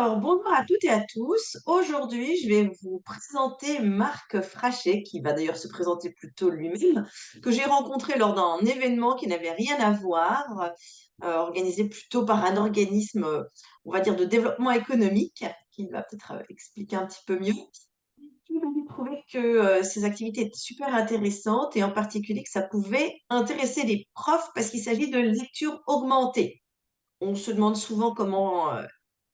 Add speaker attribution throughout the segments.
Speaker 1: Alors, bonjour à toutes et à tous. Aujourd'hui, je vais vous présenter Marc Frachet, qui va d'ailleurs se présenter plutôt lui-même, que j'ai rencontré lors d'un événement qui n'avait rien à voir, organisé plutôt par un organisme, on va dire, de développement économique, qui va peut-être expliquer un petit peu mieux. Il avait trouvé que ces activités étaient super intéressantes et en particulier que ça pouvait intéresser les profs parce qu'il s'agit de lecture augmentée. On se demande souvent comment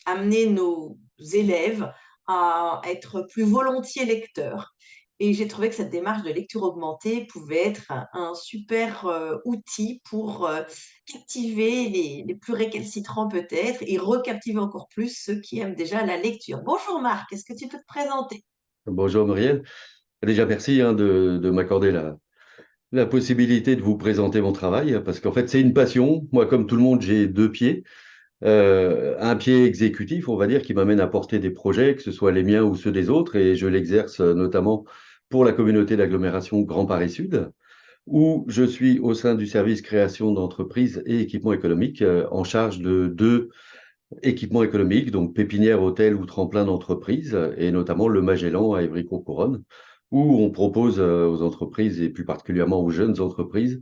Speaker 1: amener nos élèves à être plus volontiers lecteurs. Et j'ai trouvé que cette démarche de lecture augmentée pouvait être un super outil pour captiver les plus récalcitrants peut-être et recaptiver encore plus ceux qui aiment déjà la lecture. Bonjour Marc, est-ce que tu peux te présenter?
Speaker 2: Bonjour Muriel. Déjà, merci de m'accorder la possibilité de vous présenter mon travail, parce qu'en fait, c'est une passion. Moi, comme tout le monde, j'ai deux pieds. Un pied exécutif, on va dire, qui m'amène à porter des projets, que ce soit les miens ou ceux des autres, et je l'exerce notamment pour la communauté d'agglomération Grand Paris Sud, où je suis au sein du service création d'entreprises et équipements économiques, en charge de deux équipements économiques, donc pépinière, hôtel ou tremplin d'entreprise, et notamment le Magellan à Évry-Courcouronne, où on propose aux entreprises, et plus particulièrement aux jeunes entreprises,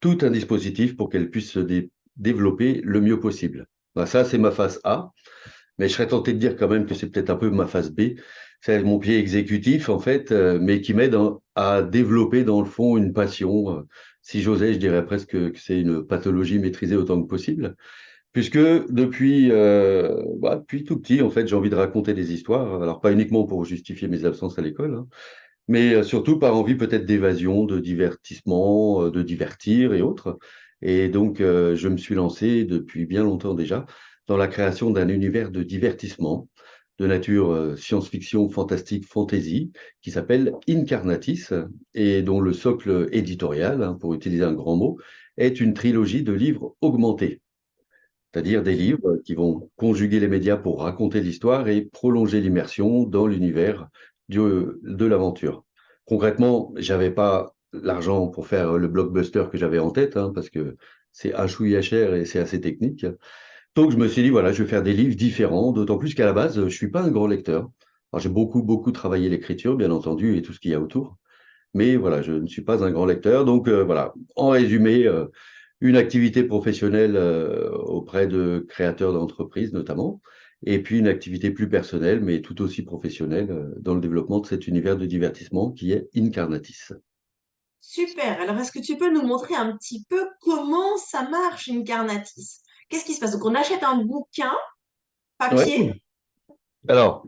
Speaker 2: tout un dispositif pour qu'elles puissent se développer le mieux possible. Ben, ça, c'est ma phase A, mais je serais tenté de dire quand même que c'est peut-être un peu ma phase B. C'est mon pied exécutif, en fait, mais qui m'aide à développer, dans le fond, une passion. Si j'osais, je dirais presque que c'est une pathologie maîtrisée autant que possible. Puisque depuis tout petit, en fait, j'ai envie de raconter des histoires. Alors, pas uniquement pour justifier mes absences à l'école, hein, mais surtout par envie peut-être d'évasion, de divertissement, de divertir et autres. Et donc, je me suis lancé depuis bien longtemps déjà dans la création d'un univers de divertissement de nature science-fiction, fantastique, fantasy, qui s'appelle Incarnatis, et dont le socle éditorial, hein, pour utiliser un grand mot, est une trilogie de livres augmentés, c'est-à-dire des livres qui vont conjuguer les médias pour raconter l'histoire et prolonger l'immersion dans l'univers de l'aventure. Concrètement, j'avais pas l'argent pour faire le blockbuster que j'avais en tête, hein, parce que c'est un chouïa cher et c'est assez technique. Donc je me suis dit, voilà, je vais faire des livres différents, d'autant plus qu'à la base, je suis pas un grand lecteur. Alors, j'ai beaucoup travaillé l'écriture, bien entendu, et tout ce qu'il y a autour. Mais voilà, je ne suis pas un grand lecteur. Donc voilà, en résumé, une activité professionnelle auprès de créateurs d'entreprises notamment, et puis une activité plus personnelle, mais tout aussi professionnelle dans le développement de cet univers de divertissement qui est Incarnatis.
Speaker 1: Super. Alors, est-ce que tu peux nous montrer un petit peu comment ça marche une Carnatis? Qu'est-ce qui se passe? Donc, on achète un bouquin
Speaker 2: Ouais.
Speaker 1: papier.
Speaker 2: Alors,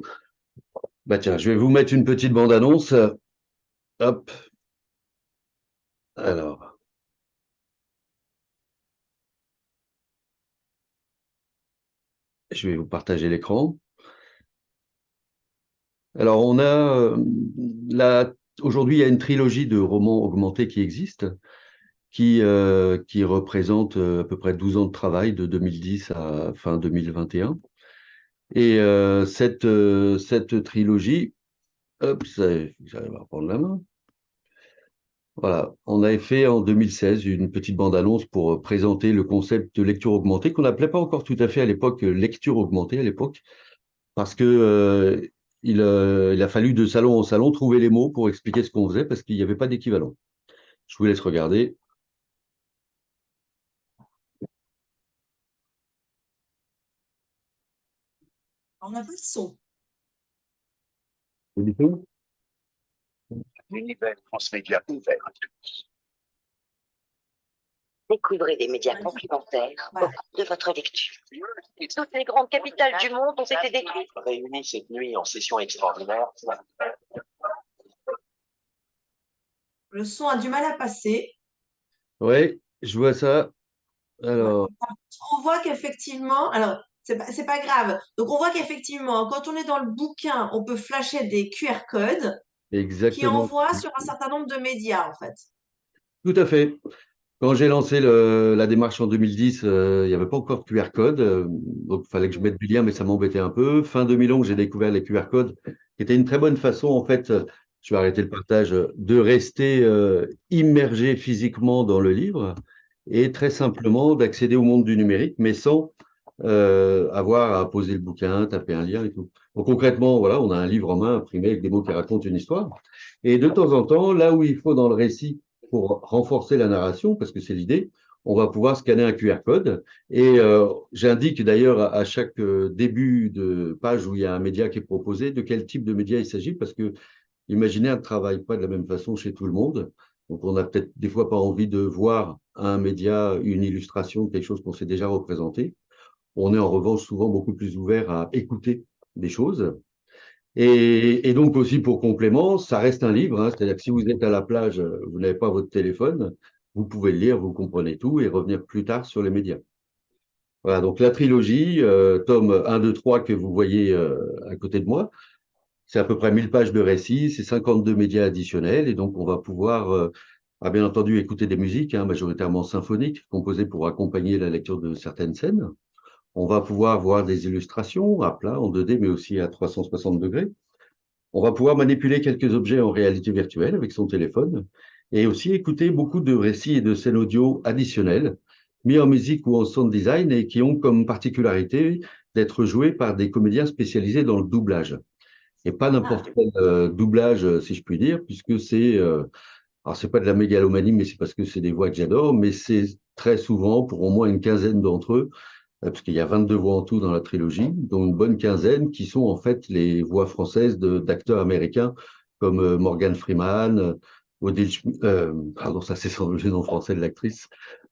Speaker 2: bah tiens, je vais vous mettre une petite bande-annonce. Hop. Alors, je vais vous partager l'écran. Alors, on a aujourd'hui, il y a une trilogie de romans augmentés qui existe, qui représente à peu près 12 ans de travail, de 2010 à fin 2021. Et cette trilogie, hop, j'arrive à reprendre la main. Voilà, on avait fait en 2016 une petite bande-annonce pour présenter le concept de lecture augmentée, qu'on n'appelait pas encore tout à fait à l'époque lecture augmentée à l'époque, parce que il a fallu de salon en salon trouver les mots pour expliquer ce qu'on faisait, parce qu'il n'y avait pas d'équivalent. Je vous laisse regarder.
Speaker 1: On n'a pas de son.
Speaker 2: Vous dites tout.
Speaker 3: L'univers transmédia ouvert. Découvrez des médias complémentaires au
Speaker 1: Voilà.
Speaker 3: cours de votre lecture. Toutes les grandes capitales du monde ont été décrites. Réunies cette nuit en session extraordinaire.
Speaker 1: Le son a du mal à passer.
Speaker 2: Oui, je vois ça.
Speaker 1: Ouais.
Speaker 2: Alors,
Speaker 1: On voit qu'effectivement, alors, c'est pas grave. Donc, on voit qu'effectivement, quand on est dans le bouquin, on peut flasher des QR codes qui
Speaker 2: exactement.
Speaker 1: envoient sur un certain nombre de médias, en fait.
Speaker 2: Tout à fait. Quand j'ai lancé la démarche en 2010, il n'y avait pas encore de QR code, donc il fallait que je mette du lien, mais ça m'embêtait un peu. Fin 2011, j'ai découvert les QR codes, qui était une très bonne façon, en fait, je vais arrêter le partage, de rester immergé physiquement dans le livre et très simplement d'accéder au monde du numérique, mais sans avoir à poser le bouquin, taper un lien et tout. Donc concrètement, voilà, on a un livre en main imprimé avec des mots qui racontent une histoire. Et de temps en temps, là où il faut dans le récit pour renforcer la narration, parce que c'est l'idée, on va pouvoir scanner un QR code. Et j'indique d'ailleurs à chaque début de page où il y a un média qui est proposé, de quel type de média il s'agit, parce que l'imaginaire ne travaille pas de la même façon chez tout le monde. Donc on n'a peut-être des fois pas envie de voir un média, une illustration, quelque chose qu'on s'est déjà représenté. On est en revanche souvent beaucoup plus ouvert à écouter des choses. Et donc aussi pour complément, ça reste un livre, hein, c'est-à-dire que si vous êtes à la plage, vous n'avez pas votre téléphone, vous pouvez le lire, vous comprenez tout et revenir plus tard sur les médias. Voilà, donc la trilogie, tome 1, 2, 3 que vous voyez à côté de moi, c'est à peu près 1000 pages de récits, c'est 52 médias additionnels et donc on va pouvoir, bien entendu, écouter des musiques, hein, majoritairement symphoniques, composées pour accompagner la lecture de certaines scènes. On va pouvoir voir des illustrations à plat, en 2D, mais aussi à 360 degrés. On va pouvoir manipuler quelques objets en réalité virtuelle avec son téléphone et aussi écouter beaucoup de récits et de scènes audio additionnelles, mis en musique ou en sound design et qui ont comme particularité d'être joués par des comédiens spécialisés dans le doublage. Et pas
Speaker 1: Ah,
Speaker 2: n'importe quel doublage, si je puis dire, puisque alors c'est pas de la mégalomanie, mais c'est parce que c'est des voix que j'adore, mais c'est très souvent, pour au moins une quinzaine d'entre eux, parce qu'il y a 22 voix en tout dans la trilogie, dont une bonne quinzaine qui sont en fait les voix françaises d'acteurs américains comme Morgan Freeman, pardon, ça c'est son le nom français de l'actrice,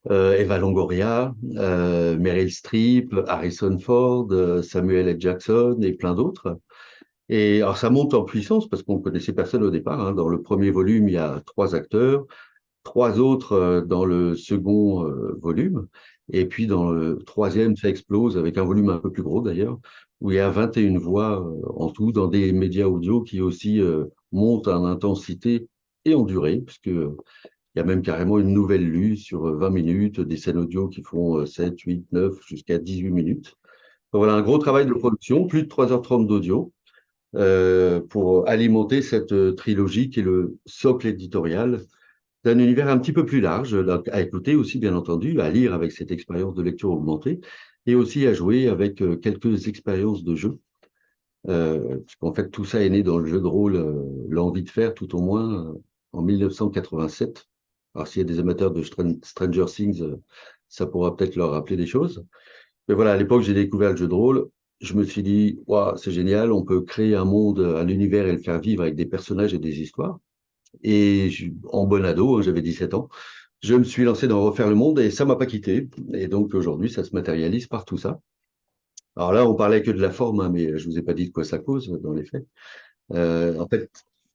Speaker 2: Eva Longoria, Meryl Streep, Harrison Ford, Samuel L. Jackson et plein d'autres. Et alors ça monte en puissance parce qu'on connaissait personne au départ, hein. Dans le premier volume, il y a 3 acteurs, 3 autres dans le second volume. Et puis dans le troisième, ça explose avec un volume un peu plus gros d'ailleurs, où il y a 21 voix en tout dans des médias audio qui aussi montent en intensité et en durée, puisque il y a même carrément une nouvelle lue sur 20 minutes, des scènes audio qui font 7, 8, 9, jusqu'à 18 minutes. Donc voilà un gros travail de production, plus de 3h30 d'audio pour alimenter cette trilogie qui est le socle éditorial d'un univers un petit peu plus large, donc à écouter aussi, bien entendu, à lire avec cette expérience de lecture augmentée, et aussi à jouer avec quelques expériences de jeu. Puisqu'en fait, tout ça est né dans le jeu de rôle, l'envie de faire, tout au moins, en 1987. Alors, s'il y a des amateurs de Stranger Things, ça pourra peut-être leur rappeler des choses. Mais voilà, à l'époque, j'ai découvert le jeu de rôle. Je me suis dit, waouh, c'est génial, on peut créer un monde, un univers et le faire vivre avec des personnages et des histoires. Et en bon ado, hein, j'avais 17 ans, je me suis lancé dans Refaire le monde et ça m'a pas quitté. Et donc aujourd'hui, ça se matérialise par tout ça. Alors là, on parlait que de la forme, hein, mais je vous ai pas dit de quoi ça cause dans les faits. En fait,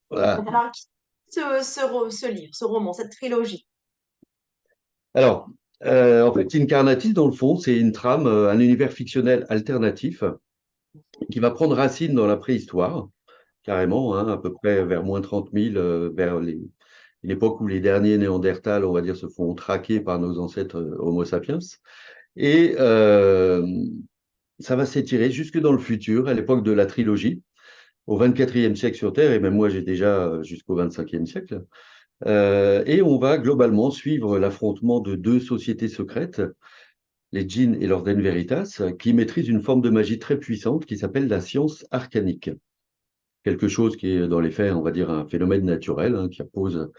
Speaker 2: voilà.
Speaker 1: alors, ce livre, ce roman, cette trilogie.
Speaker 2: Alors, en fait, Incarnatis, dans le fond, c'est une trame, un univers fictionnel alternatif qui va prendre racine dans la préhistoire, carrément, hein, à peu près vers moins 30 000, vers l'époque où les derniers Néandertals, on va dire, se font traquer par nos ancêtres Homo sapiens. Et ça va s'étirer jusque dans le futur, à l'époque de la trilogie, au 24e siècle sur Terre, et même moi j'ai déjà jusqu'au 25e siècle. Et on va globalement suivre l'affrontement de 2 sociétés secrètes, les djinns et l'Ordre Veritas, qui maîtrisent une forme de magie très puissante qui s'appelle la science arcanique. Quelque chose qui est dans les faits, on va dire, un phénomène naturel, hein, qui repose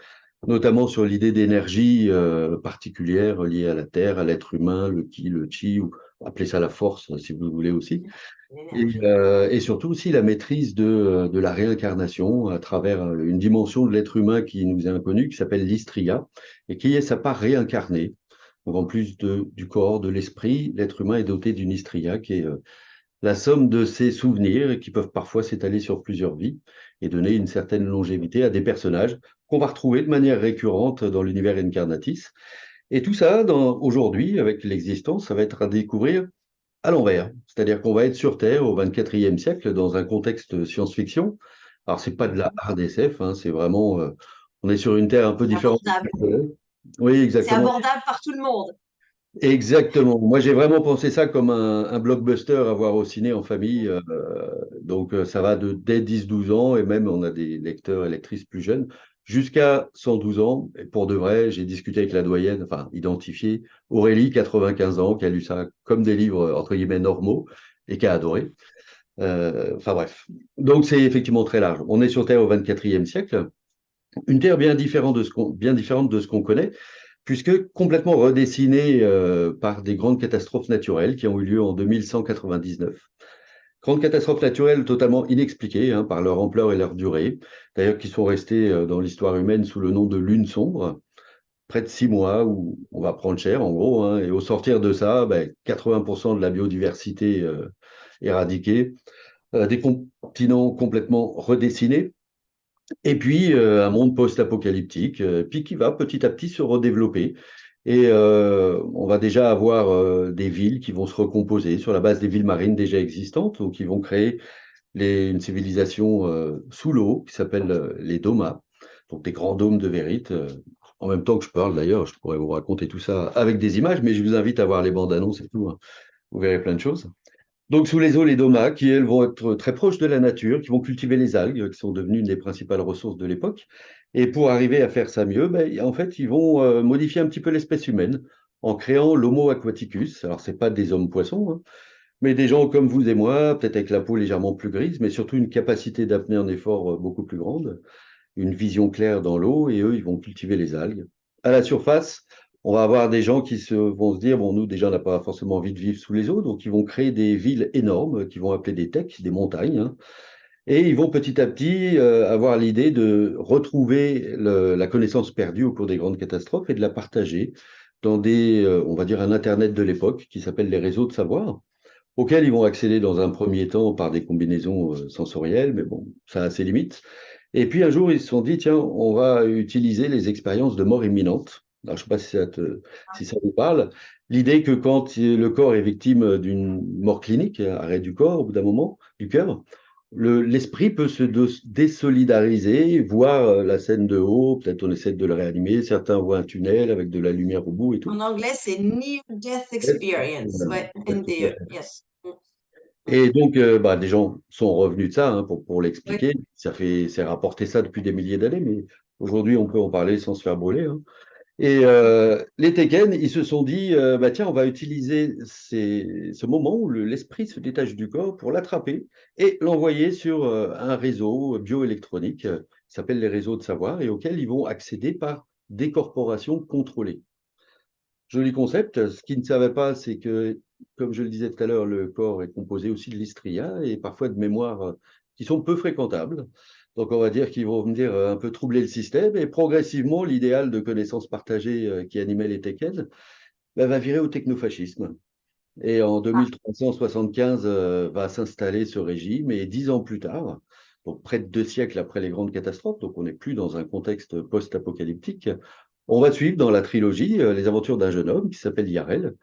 Speaker 2: notamment sur l'idée d'énergie particulière liée à la Terre, à l'être humain, le ki, le chi, ou appelez ça la force si vous voulez aussi.
Speaker 1: L'énergie.
Speaker 2: Et surtout aussi la maîtrise de la réincarnation à travers une dimension de l'être humain qui nous est inconnue, qui s'appelle l'Istria, et qui est sa part réincarnée. Donc en plus du corps, de l'esprit, l'être humain est doté d'une Istria qui est la somme de ses souvenirs et qui peuvent parfois s'étaler sur plusieurs vies et donner une certaine longévité à des personnages qu'on va retrouver de manière récurrente dans l'univers Incarnatis. Et tout ça, aujourd'hui, avec l'existence, ça va être à découvrir à l'envers. C'est-à-dire qu'on va être sur Terre au 24e siècle dans un contexte science-fiction. Alors, c'est pas de la hard SF, hein, c'est vraiment, on est sur une Terre un peu
Speaker 1: C'est
Speaker 2: différente.
Speaker 1: abordable.
Speaker 2: Oui,
Speaker 1: C'est
Speaker 2: exactement.
Speaker 1: abordable par tout le monde.
Speaker 2: Exactement. Moi, j'ai vraiment pensé ça comme un blockbuster à voir au ciné en famille. Donc, ça va dès 10-12 ans et même on a des lecteurs et lectrices plus jeunes jusqu'à 112 ans. Et pour de vrai, j'ai discuté avec la doyenne, enfin identifié, Aurélie, 95 ans, qui a lu ça comme des livres, entre guillemets, normaux, et qui a adoré. Enfin bref. Donc c'est effectivement très large. On est sur Terre au 24e siècle, une Terre bien différente de ce qu'on connaît, puisque complètement redessinée par des grandes catastrophes naturelles qui ont eu lieu en 2199. Grandes catastrophes naturelles totalement inexpliquées hein, par leur ampleur et leur durée, d'ailleurs qui sont restées dans l'histoire humaine sous le nom de lune sombre, près de 6 mois où on va prendre cher en gros, hein, et au sortir de ça, 80% de la biodiversité éradiquée, des continents complètement redessinés, et puis un monde post-apocalyptique, puis qui va petit à petit se redévelopper. Et on va déjà avoir des villes qui vont se recomposer sur la base des villes marines déjà existantes, donc qui vont créer une civilisation sous l'eau qui s'appelle les domas, donc des grands dômes de vérité. En même temps que je parle d'ailleurs, je pourrais vous raconter tout ça avec des images, mais je vous invite à voir les bandes annonces et tout, hein. Vous verrez plein de choses. Donc, sous les eaux, les domas, qui, elles, vont être très proches de la nature, qui vont cultiver les algues, qui sont devenues une des principales ressources de l'époque. Et pour arriver à faire ça mieux, en fait, ils vont modifier un petit peu l'espèce humaine en créant l'Homo aquaticus. Alors, c'est pas des hommes-poissons, hein, mais des gens comme vous et moi, peut-être avec la peau légèrement plus grise, mais surtout une capacité d'apnée en effort beaucoup plus grande, une vision claire dans l'eau, et eux, ils vont cultiver les algues. À la surface, on va avoir des gens vont se dire, bon, nous, déjà, on n'a pas forcément envie de vivre sous les eaux, donc ils vont créer des villes énormes, qu'ils vont appeler des techs, des montagnes, hein, et ils vont petit à petit avoir l'idée de retrouver la connaissance perdue au cours des grandes catastrophes et de la partager dans on va dire, un Internet de l'époque qui s'appelle les réseaux de savoir, auxquels ils vont accéder dans un premier temps par des combinaisons sensorielles, mais bon, ça a ses limites. Et puis un jour, ils se sont dit, tiens, on va utiliser les expériences de mort imminente. Alors, je ne sais pas si ça vous parle. L'idée que quand le corps est victime d'une mort clinique, arrêt du corps au bout d'un moment, du cœur, l'esprit peut se désolidariser, voir la scène de haut, peut-être on essaie de le réanimer, certains voient un tunnel avec de la lumière au bout et tout.
Speaker 1: En anglais, c'est Near Death Experience. Ouais, NDE, yes.
Speaker 2: Et donc, des gens sont revenus de ça hein, pour
Speaker 1: Oui.
Speaker 2: l'expliquer. C'est rapporté ça depuis des milliers d'années, mais aujourd'hui, on peut en parler sans se faire brûler, hein. Et les Tekken, ils se sont dit, tiens, on va utiliser ce moment où l'esprit se détache du corps pour l'attraper et l'envoyer sur un réseau bioélectronique qui s'appelle les réseaux de savoir et auquel ils vont accéder par des corporations contrôlées. Joli concept. Ce qu'ils ne savaient pas, c'est que, comme je le disais tout à l'heure, le corps est composé aussi de l'istria et parfois de mémoires qui sont peu fréquentables. Donc, on va dire qu'ils vont venir un peu troubler le système et progressivement, l'idéal de connaissances partagées qui animait les Tekken va virer au technofascisme. Et en 2375 va s'installer ce régime et 10 ans plus tard, donc près de 2 siècles après les grandes catastrophes, donc on n'est plus dans un contexte post-apocalyptique, on va suivre dans la trilogie les aventures d'un jeune homme qui s'appelle Yarel,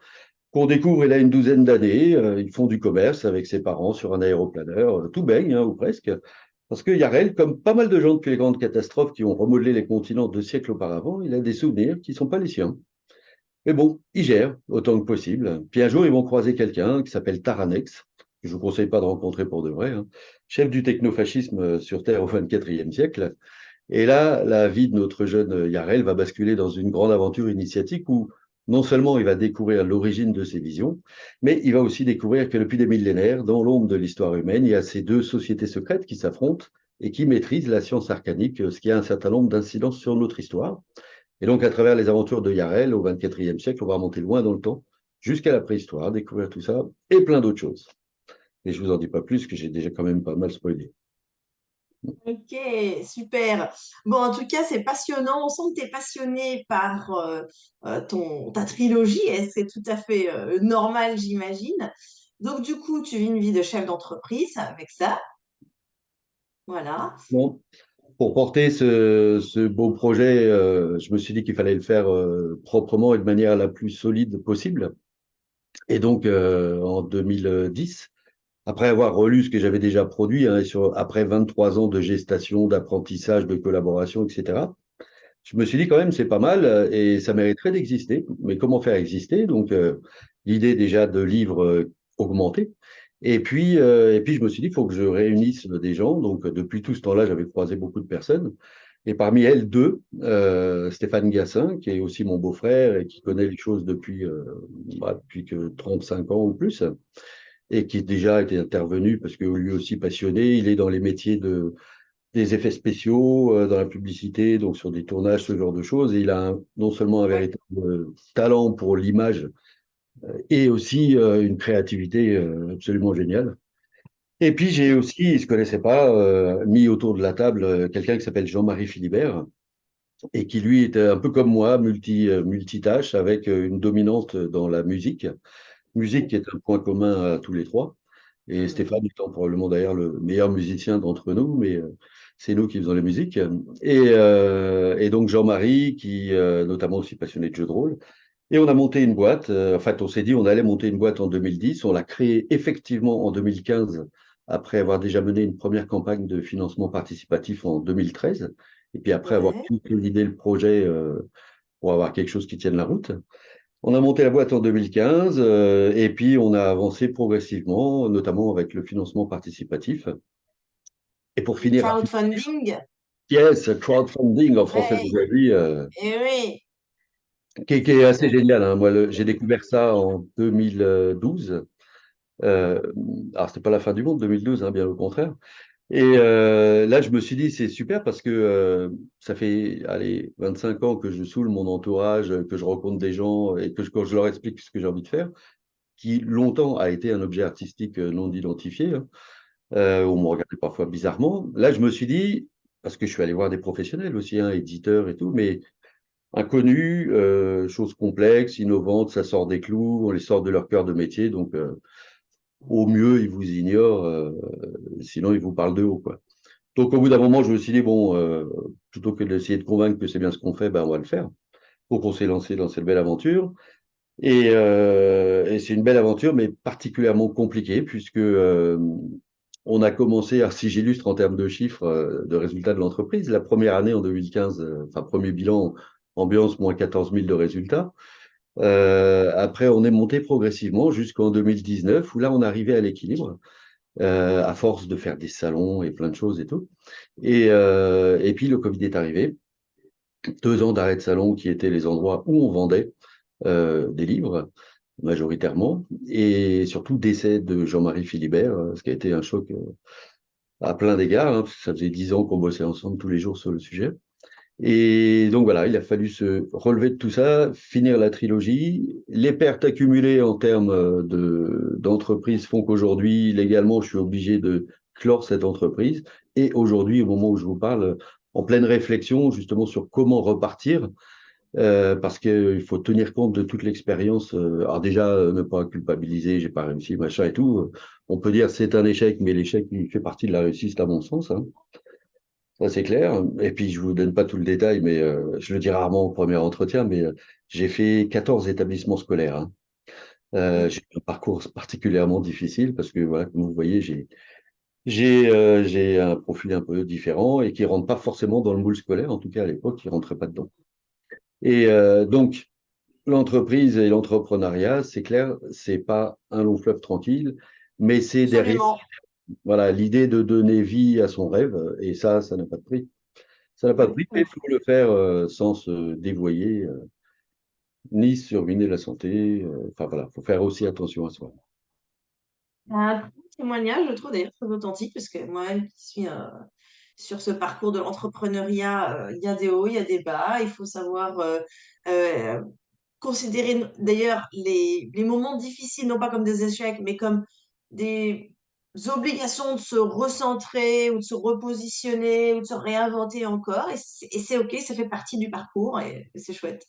Speaker 2: qu'on découvre il a une douzaine d'années. Ils font du commerce avec ses parents sur un aéroplaneur, tout baigne, hein, ou presque. Parce que Yarel, comme pas mal de gens depuis les grandes catastrophes qui ont remodelé les continents 2 siècles auparavant, il a des souvenirs qui ne sont pas les siens. Mais bon, ils gèrent autant que possible. Puis un jour, ils vont croiser quelqu'un qui s'appelle Taranex, que je ne vous conseille pas de rencontrer pour de vrai, hein, chef du technofascisme sur Terre au 24e siècle. Et là, la vie de notre jeune Yarel va basculer dans une grande aventure initiatique où non seulement il va découvrir l'origine de ses visions, mais il va aussi découvrir que depuis des millénaires, dans l'ombre de l'histoire humaine, il y a ces deux sociétés secrètes qui s'affrontent et qui maîtrisent la science arcanique, ce qui a un certain nombre d'incidences sur notre histoire. Et donc, à travers les aventures de Yarel au 24e siècle, on va remonter loin dans le temps, jusqu'à la préhistoire, découvrir tout ça et plein d'autres choses. Et je vous en dis pas plus, que j'ai déjà quand même pas mal spoilé.
Speaker 1: Ok, super. Bon, en tout cas, c'est passionnant. On sent que tu es passionné par ta trilogie et c'est tout à fait normal, j'imagine. Donc, du coup, tu vis une vie de chef d'entreprise avec ça. Voilà.
Speaker 2: Bon, pour porter ce beau projet, je me suis dit qu'il fallait le faire proprement et de manière la plus solide possible. Et donc, en 2010, après avoir relu ce que j'avais déjà produit, hein, après 23 ans de gestation, d'apprentissage, de collaboration, etc., je me suis dit quand même, c'est pas mal et ça mériterait d'exister. Mais comment faire exister? Donc, l'idée déjà de livres augmentés. Et puis, je me suis dit, il faut que je réunisse des gens. Donc, depuis tout ce temps-là, j'avais croisé beaucoup de personnes. Et parmi elles, deux, Stéphane Gassin, qui est aussi mon beau-frère et qui connaît les choses depuis que 35 ans ou plus, et qui déjà était intervenu parce que lui aussi passionné, il est dans les métiers des effets spéciaux, dans la publicité, donc sur des tournages, ce genre de choses. Et il a non seulement un
Speaker 1: Ouais.
Speaker 2: véritable talent pour l'image et aussi une créativité absolument géniale. Et puis j'ai aussi, ils ne se connaissaient pas, mis autour de la table quelqu'un qui s'appelle Jean-Marie Philibert et qui lui était un peu comme moi, multitâche, avec une dominante dans la musique. Musique qui est un point commun à tous les trois. Et
Speaker 1: Mhm.
Speaker 2: Stéphane étant probablement d'ailleurs le meilleur musicien d'entre nous, mais c'est nous qui faisons la musique. Et donc Jean-Marie, qui notamment aussi passionné de jeux de rôle. Et on a monté une boîte. En fait, on s'est dit on allait monter une boîte en 2010. On l'a créée effectivement en 2015, après avoir déjà mené une première campagne de financement participatif en 2013. Et puis après avoir
Speaker 1: Ouais.
Speaker 2: consolidé le projet pour avoir quelque chose qui tienne la route. On a monté la boîte en 2015 et puis on a avancé progressivement, notamment avec le financement participatif. Et pour
Speaker 1: Le
Speaker 2: finir,
Speaker 1: crowdfunding.
Speaker 2: yes, crowdfunding en français
Speaker 1: Ouais.
Speaker 2: d'aujourd'hui,
Speaker 1: Et oui.
Speaker 2: qui est assez génial, hein. Moi, j'ai découvert ça en 2012. Euh, alors, c'était pas la fin du monde, 2012, hein, bien au contraire. Et là, je me suis dit, c'est super parce que ça fait, allez, 25 ans que je saoule mon entourage, que je rencontre des gens et que quand je leur explique ce que j'ai envie de faire, qui longtemps a été un objet artistique non identifié, hein, on me regardait parfois bizarrement. Là, je me suis dit, parce que je suis allé voir des professionnels aussi, hein, éditeurs et tout, mais inconnus, choses complexes, innovantes, ça sort des clous, on les sort de leur cœur de métier, donc au mieux, ils vous ignorent, sinon ils vous parlent de haut, quoi. Donc au bout d'un moment, je me suis dit, bon, plutôt que d'essayer de convaincre que c'est bien ce qu'on fait, ben, on va le faire. Donc on s'est lancé dans cette belle aventure. Et c'est une belle aventure, mais particulièrement compliquée, puisque on a commencé, alors si j'illustre en termes de chiffres, de résultats de l'entreprise, la première année en 2015, enfin premier bilan, ambiance moins 14 000 de résultats. Après, on est monté progressivement jusqu'en 2019, où là, on arrivait à l'équilibre, à force de faire des salons et plein de choses et tout. Et puis le Covid est arrivé, 2 ans d'arrêt de salon qui étaient les endroits où on vendait des livres majoritairement, et surtout décès de Jean-Marie Philibert, ce qui a été un choc à plein d'égards, hein, parce que ça faisait 10 ans qu'on bossait ensemble tous les jours sur le sujet. Et donc voilà, il a fallu se relever de tout ça, finir la trilogie. Les pertes accumulées en termes d'entreprise font qu'aujourd'hui, légalement, je suis obligé de clore cette entreprise. Et aujourd'hui, au moment où je vous parle, en pleine réflexion justement sur comment repartir, parce qu'il faut tenir compte de toute l'expérience. Alors déjà, ne pas culpabiliser, j'ai pas réussi, machin et tout. On peut dire c'est un échec, mais l'échec, il fait partie de la réussite à mon sens, hein. Ça, c'est clair. Et puis, je vous donne pas tout le détail, mais je le dis rarement au premier entretien, mais j'ai fait 14 établissements scolaires, hein.
Speaker 1: Mhm.
Speaker 2: J'ai eu un parcours particulièrement difficile parce que, voilà, comme vous voyez, j'ai un profil un peu différent et qui rentre pas forcément dans le moule scolaire, en tout cas à l'époque, qui rentrait pas dedans. Et donc, l'entreprise et l'entrepreneuriat, c'est clair, c'est pas un long fleuve tranquille, mais c'est derrière,
Speaker 1: Absolument.
Speaker 2: voilà, l'idée de donner vie à son rêve, et ça n'a pas de prix. Ça n'a pas de
Speaker 1: Ouais,
Speaker 2: prix, mais
Speaker 1: ouais.
Speaker 2: il faut le faire sans se dévoyer, ni se ruiner la santé. Enfin voilà, il faut faire aussi attention à soi.
Speaker 1: Un très bon témoignage, je trouve d'ailleurs très authentique, parce que moi-même qui suis sur ce parcours de l'entrepreneuriat, il y a des hauts, il y a des bas. Il faut savoir euh, considérer d'ailleurs les moments difficiles, non pas comme des échecs, mais comme des obligations de se recentrer ou de se repositionner ou de se réinventer encore. Et c'est OK, ça fait partie du parcours et c'est chouette.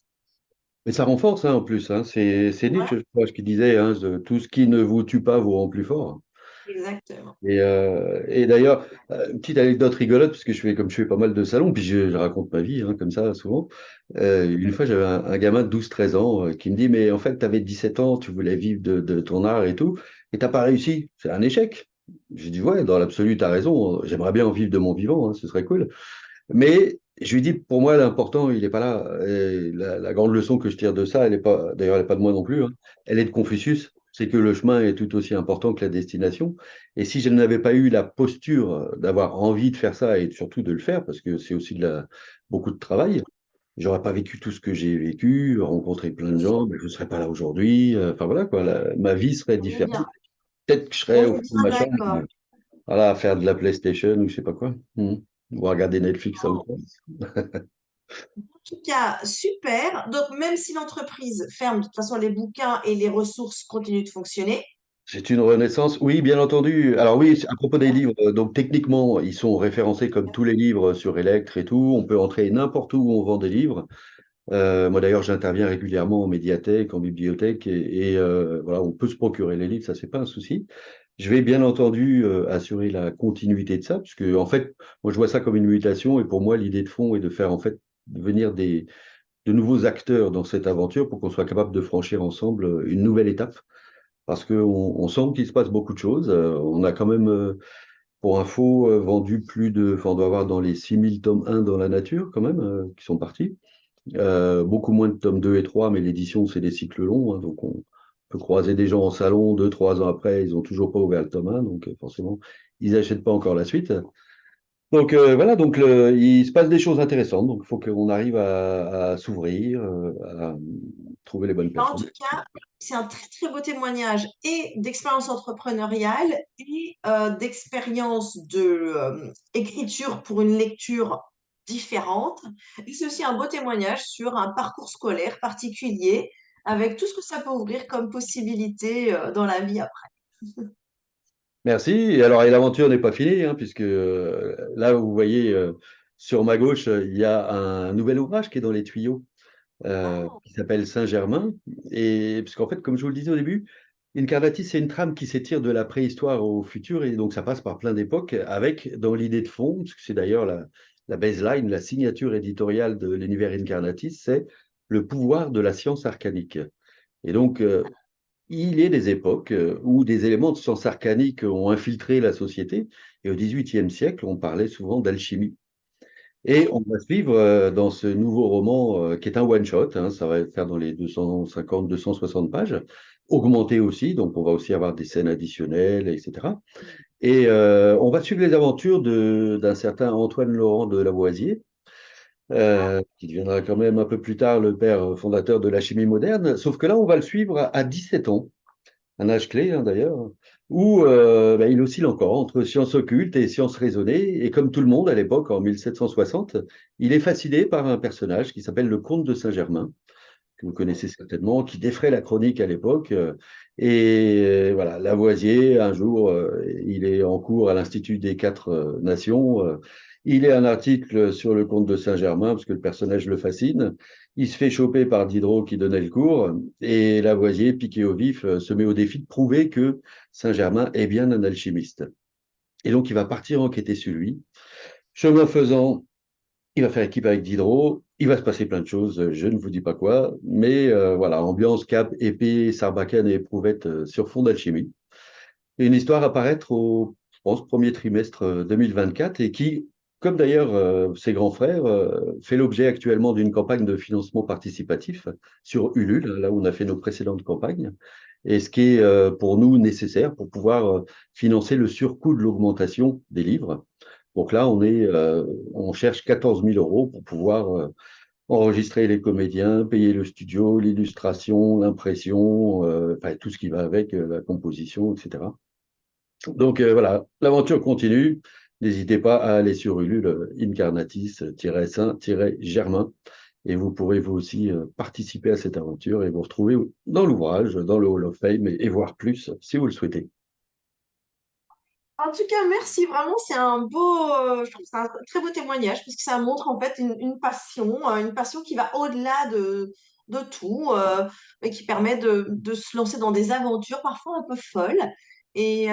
Speaker 2: Mais ça renforce, hein, en plus, hein. C'est
Speaker 1: Ouais,
Speaker 2: Nietzsche, je crois, qui disait, hein, tout ce qui ne vous tue pas vous rend plus fort.
Speaker 1: exactement.
Speaker 2: Et d'ailleurs, une petite anecdote rigolote, puisque comme je fais pas mal de salons, puis je raconte ma vie, hein, comme ça, souvent. Une fois, j'avais un gamin de 12 13 ans qui me dit, mais en fait, tu avais 17 ans, tu voulais vivre de ton art et tout, et t'as pas réussi. C'est un échec. J'ai dit, ouais, dans l'absolu, tu as raison. J'aimerais bien en vivre de mon vivant, hein, ce serait cool. Mais je lui dis, pour moi, l'important, il n'est pas là. Et la grande leçon que je tire de ça, elle est pas, d'ailleurs, elle n'est pas de moi non plus, hein, elle est de Confucius. c'est que le chemin est tout aussi important que la destination. Et si je n'avais pas eu la posture d'avoir envie de faire ça et surtout de le faire, parce que c'est aussi beaucoup de travail, j'aurais pas vécu tout ce que j'ai vécu, rencontré plein de gens, mais je serais pas là aujourd'hui. Enfin voilà quoi, ma vie serait
Speaker 1: On est
Speaker 2: différente.
Speaker 1: bien.
Speaker 2: Peut-être que je
Speaker 1: On
Speaker 2: serais au
Speaker 1: est
Speaker 2: fond de
Speaker 1: bien
Speaker 2: ma chambre,
Speaker 1: d'accord.
Speaker 2: voilà, à faire de la PlayStation ou je sais pas quoi. Ou à regarder Netflix à autre.
Speaker 1: En tout cas, super. Donc, même si l'entreprise ferme, de toute façon, les bouquins et les ressources continuent de fonctionner.
Speaker 2: C'est une renaissance, oui, bien entendu. Alors oui, à propos des livres, donc techniquement, ils sont référencés comme tous les livres sur Electre et tout. On peut entrer n'importe où on vend des livres. Moi d'ailleurs, j'interviens régulièrement en médiathèque, en bibliothèque, et voilà, on peut se procurer les livres, ça c'est pas un souci. Je vais bien entendu assurer la continuité de ça, puisque en fait, moi je vois ça comme une mutation, et pour moi l'idée de fond est de faire en fait venir de nouveaux acteurs dans cette aventure pour qu'on soit capable de franchir ensemble une nouvelle étape parce qu'on sent qu'il se passe beaucoup de choses. On a quand même, pour info, vendu enfin, on doit avoir dans les 6000 tomes 1 dans la nature, quand même, qui sont partis. Beaucoup moins de tomes 2 et 3, mais l'édition, c'est des cycles longs, hein, donc on peut croiser des gens en salon, 2, 3 ans après, ils n'ont toujours pas ouvert le tome 1, donc forcément, ils n'achètent pas encore la suite. Donc voilà, donc il se passe des choses intéressantes, donc il faut qu'on arrive à s'ouvrir, à trouver les bonnes
Speaker 1: En
Speaker 2: personnes.
Speaker 1: tout cas, c'est un très, très beau témoignage et d'expérience entrepreneuriale et d'expérience de écriture pour une lecture différente. Et c'est aussi un beau témoignage sur un parcours scolaire particulier avec tout ce que ça peut ouvrir comme possibilité dans la vie après.
Speaker 2: Merci. Et alors, et l'aventure n'est pas finie, hein, puisque là, vous voyez sur ma gauche, il y a un nouvel ouvrage qui est dans les tuyaux,
Speaker 1: Oh,
Speaker 2: qui s'appelle Saint-Germain. Et parce qu'en fait, comme je vous le disais au début, Incarnatis, c'est une trame qui s'étire de la préhistoire au futur, et donc ça passe par plein d'époques, avec dans l'idée de fond, parce que c'est d'ailleurs la baseline, la signature éditoriale de l'univers Incarnatis, c'est le pouvoir de la science arcanique. Et donc, il est des époques où des éléments de science arcanique ont infiltré la société. Et au XVIIIe siècle, on parlait souvent d'alchimie. Et on va suivre dans ce nouveau roman, qui est un one-shot, hein, ça va faire dans les 250, 260 pages, augmenté aussi, donc on va aussi avoir des scènes additionnelles, etc. Et on va suivre les aventures d'un certain Antoine Laurent de Lavoisier, qui deviendra quand même un peu plus tard le père fondateur de la chimie moderne, sauf que là, on va le suivre à 17 ans, un âge clé hein, d'ailleurs, où bah, il oscille encore entre sciences occultes et sciences raisonnées. Et comme tout le monde à l'époque, en 1760, il est fasciné par un personnage qui s'appelle le comte de Saint-Germain, que vous connaissez certainement, qui défraie la chronique à l'époque. Et voilà, Lavoisier, un jour, il est en cours à l'Institut des quatre nations. Il est un article sur le comte de Saint-Germain, parce que le personnage le fascine. Il se fait choper par Diderot qui donnait le cours. Et Lavoisier, piqué au vif, se met au défi de prouver que Saint-Germain est bien un alchimiste. Et donc, il va partir enquêter sur lui. Chemin faisant, il va faire équipe avec Diderot. Il va se passer plein de choses, je ne vous dis pas quoi. Mais voilà, ambiance, cap, épée, sarbacane et éprouvette sur fond d'alchimie. Et une histoire à paraître je pense, premier trimestre 2024 et qui, comme d'ailleurs ses grands frères, fait l'objet actuellement d'une campagne de financement participatif sur Ulule, là où on a fait nos précédentes campagnes. Et ce qui est pour nous nécessaire pour pouvoir financer le surcoût de l'augmentation des livres. Donc là, on cherche 14 000 euros pour pouvoir enregistrer les comédiens, payer le studio, l'illustration, l'impression, enfin, tout ce qui va avec, la composition, etc. Donc voilà, l'aventure continue. N'hésitez pas à aller sur Ulule, Incarnatis-Saint-Germain, et vous pourrez vous aussi participer à cette aventure et vous retrouver dans l'ouvrage, dans le Hall of Fame, et voir plus si vous le souhaitez.
Speaker 1: en tout cas, merci vraiment. C'est un beau, je trouve que c'est un très beau témoignage parce que ça montre en fait une passion qui va au-delà de tout et qui permet de se lancer dans des aventures parfois un peu folles et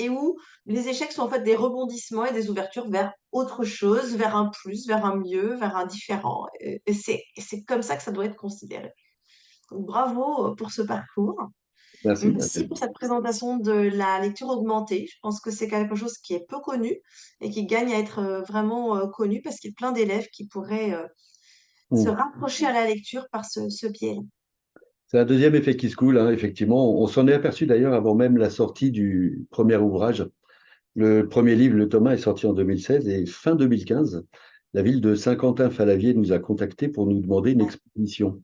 Speaker 1: où les échecs sont en fait des rebondissements et des ouvertures vers autre chose, vers un plus, vers un mieux, vers un différent. Et c'est comme ça que ça doit être considéré. Donc, bravo pour ce parcours.
Speaker 2: Merci.
Speaker 1: Merci pour cette présentation de la lecture augmentée. Je pense que c'est quelque chose qui est peu connu et qui gagne à être vraiment connu parce qu'il y a plein d'élèves qui pourraient se rapprocher à la lecture par ce biais-là.
Speaker 2: C'est un deuxième effet qui se coule, hein, effectivement. On s'en est aperçu d'ailleurs avant même la sortie du premier ouvrage. Le premier livre, Le Thomas, est sorti en 2016 et fin 2015, la ville de Saint-Quentin-Fallavier nous a contactés pour nous demander une exposition.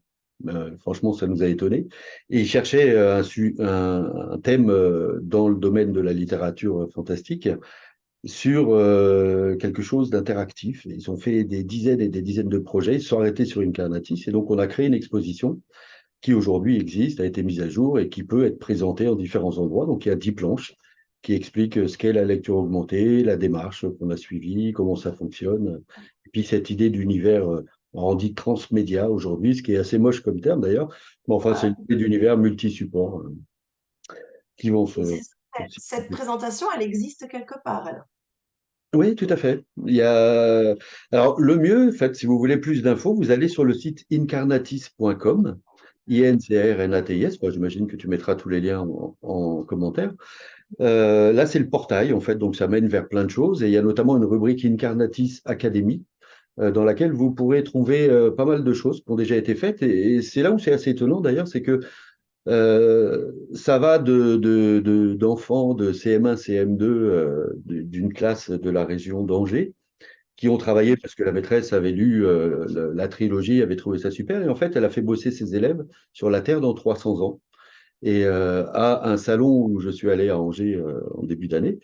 Speaker 2: Franchement, ça nous a étonnés. Et ils cherchaient un thème dans le domaine de la littérature fantastique sur quelque chose d'interactif. Ils ont fait des dizaines et des dizaines de projets, ils se sont arrêtés sur Incarnatis, et donc on a créé une exposition qui aujourd'hui existe, a été mise à jour et qui peut être présentée en différents endroits. Donc il y a 10 planches qui expliquent ce qu'est la lecture augmentée, la démarche qu'on a suivie, comment ça fonctionne, et puis cette idée d'univers on dit transmédia aujourd'hui, ce qui est assez moche comme terme d'ailleurs, mais enfin c'est
Speaker 1: Ouais.
Speaker 2: l'idée d'univers multi-support qui vont
Speaker 1: Et
Speaker 2: se...
Speaker 1: cette présentation, elle existe quelque part, alors.
Speaker 2: Oui, tout à fait. Il y a... Alors, le mieux, en fait, si vous voulez plus d'infos, vous allez sur le site incarnatis.com, INCRNATIS. Moi, j'imagine que tu mettras tous les liens en commentaire. Là, c'est le portail, en fait, donc ça mène vers plein de choses. Et il y a notamment une rubrique Incarnatis Academy, dans laquelle vous pourrez trouver pas mal de choses qui ont déjà été faites. Et c'est là où c'est assez étonnant, d'ailleurs, c'est que ça va d'enfants de CM1, CM2 d'une classe de la région d'Angers qui ont travaillé parce que la maîtresse avait lu la trilogie, avait trouvé ça super. Et en fait, elle a fait bosser ses élèves sur la Terre dans 300 ans. Et à un salon où je suis allé à Angers en début d'année,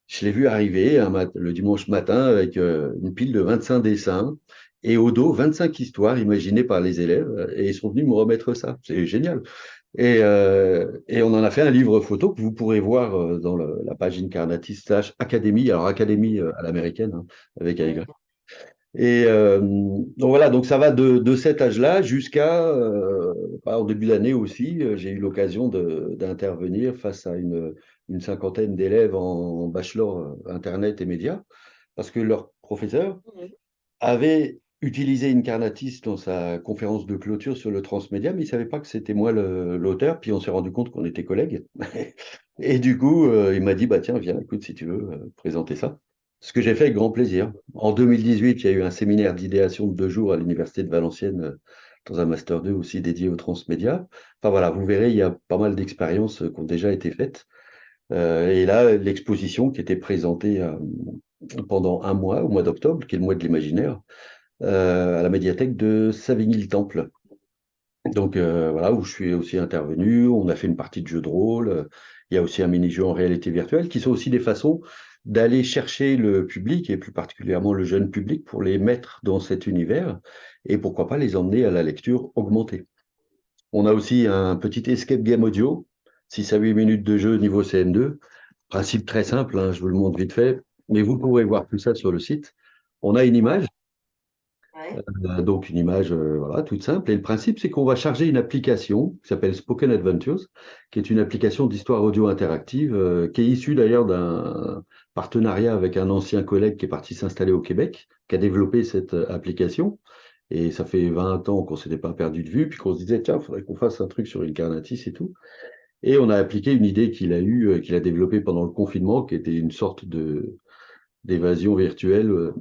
Speaker 2: je l'ai vu arriver le dimanche matin avec une pile de 25 dessins et au dos 25 histoires imaginées par les élèves. Et ils sont venus me remettre ça. C'est génial. Et on en a fait un livre photo que vous pourrez voir dans la page Incarnatis slash Académie, alors Académie à l'américaine, hein, avec un Y. Et donc voilà, donc ça va de cet âge-là jusqu'à, en début d'année aussi, j'ai eu l'occasion d'intervenir face à une cinquantaine d'élèves en bachelor Internet et médias, parce que leur professeur avait utilisé Incarnatis dans sa conférence de clôture sur le transmédia, mais il ne savait pas que c'était moi l'auteur, puis on s'est rendu compte qu'on était collègues. Et du coup, il m'a dit, bah tiens, viens, écoute, si tu veux, présenter ça. Ce que j'ai fait avec grand plaisir. En 2018, il y a eu un séminaire d'idéation de 2 jours à l'Université de Valenciennes, dans un Master 2 aussi dédié au transmédia. Enfin voilà, vous verrez, il y a pas mal d'expériences qui ont déjà été faites. Et là, l'exposition qui était présentée pendant un mois, au mois d'octobre, qui est le mois de l'imaginaire, à la médiathèque de Savigny-le-Temple. Donc voilà, où je suis aussi intervenu, on a fait une partie de jeu de rôle, il y a aussi un mini-jeu en réalité virtuelle, qui sont aussi des façons d'aller chercher le public, et plus particulièrement le jeune public, pour les mettre dans cet univers, et pourquoi pas les emmener à la lecture augmentée. On a aussi un petit escape game audio, 6 à 8 minutes de jeu niveau CN2, principe très simple, hein, je vous le montre vite fait, mais vous pourrez voir tout ça sur le site. On a une image,
Speaker 1: Ouais.
Speaker 2: donc une image voilà, toute simple. Et le principe, c'est qu'on va charger une application qui s'appelle Spoken Adventures, qui est une application d'histoire audio interactive, qui est issue d'ailleurs d'un partenariat avec un ancien collègue qui est parti s'installer au Québec, qui a développé cette application. Et ça fait 20 ans qu'on ne s'était pas perdu de vue, puis qu'on se disait, tiens, il faudrait qu'on fasse un truc sur Incarnatis et tout. Et on a appliqué une idée qu'il a eue, qu'il a développée pendant le confinement, qui était une sorte d'évasion virtuelle.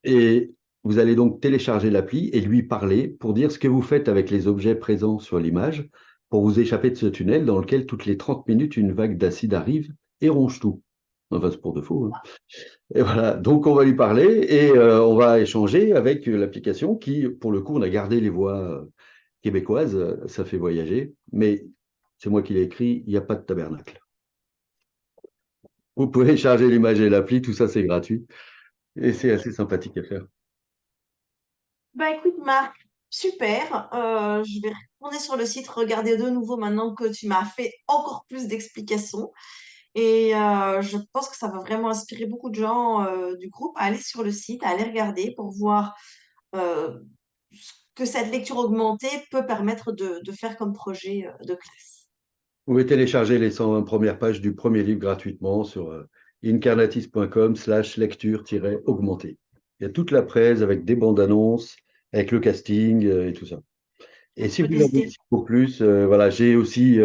Speaker 2: Et vous allez donc télécharger l'appli et lui parler pour dire ce que vous faites avec les objets présents sur l'image pour vous échapper de ce tunnel dans lequel toutes les 30 minutes, une vague d'acide arrive et ronge tout. Enfin, c'est pour de faux, hein. Et voilà, donc on va lui parler et on va échanger avec l'application qui, pour le coup, on a gardé les voix québécoises, ça fait voyager, mais c'est moi qui l'ai écrit, il n'y a pas de tabernacle. Vous pouvez charger l'image et l'appli, tout ça c'est gratuit et c'est assez sympathique à faire.
Speaker 1: Bah écoute, Marc, super. Je vais retourner sur le site, regarder de nouveau maintenant que tu m'as fait encore plus d'explications. Et je pense que ça va vraiment inspirer beaucoup de gens du groupe à aller sur le site, à aller regarder pour voir euh, ce que cette lecture augmentée peut permettre de faire comme projet de classe.
Speaker 2: Vous pouvez télécharger les 120 premières pages du premier livre gratuitement sur incarnatis.com/lecture-augmentée. Il y a toute la presse avec des bandes annonces, avec le casting et tout ça. Et si
Speaker 1: Faut
Speaker 2: vous avez
Speaker 1: n'hésiter
Speaker 2: pour plus, voilà, j'ai aussi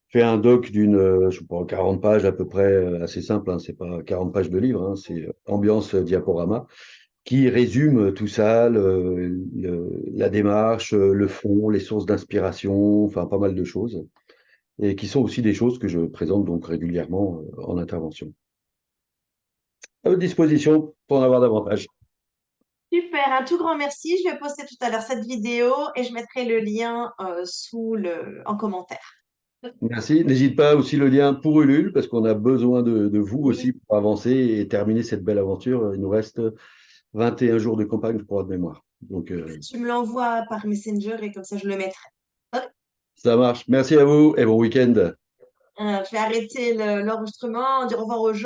Speaker 2: fait un doc d'une, je sais pas, 40 pages à peu près, assez simple, hein, c'est pas 40 pages de livre, hein, c'est ambiance diaporama, qui résume tout ça, la démarche, le fond, les sources d'inspiration, enfin pas mal de choses, et qui sont aussi des choses que je présente donc régulièrement en intervention. À votre disposition pour en avoir davantage.
Speaker 1: Super, un tout grand merci. Je vais poster tout à l'heure cette vidéo et je mettrai le lien en commentaire.
Speaker 2: Merci. N'hésite pas aussi le lien pour Ulule, parce qu'on a besoin de vous aussi
Speaker 1: Oui,
Speaker 2: pour avancer et terminer cette belle aventure. Il nous reste 21 jours de campagne, je crois, de mémoire. Donc,
Speaker 1: tu me l'envoies par Messenger et comme ça je le mettrai. Hop,
Speaker 2: ça marche. Merci à vous et bon week-end.
Speaker 1: je vais arrêter l'enregistrement, dire au revoir aux gens.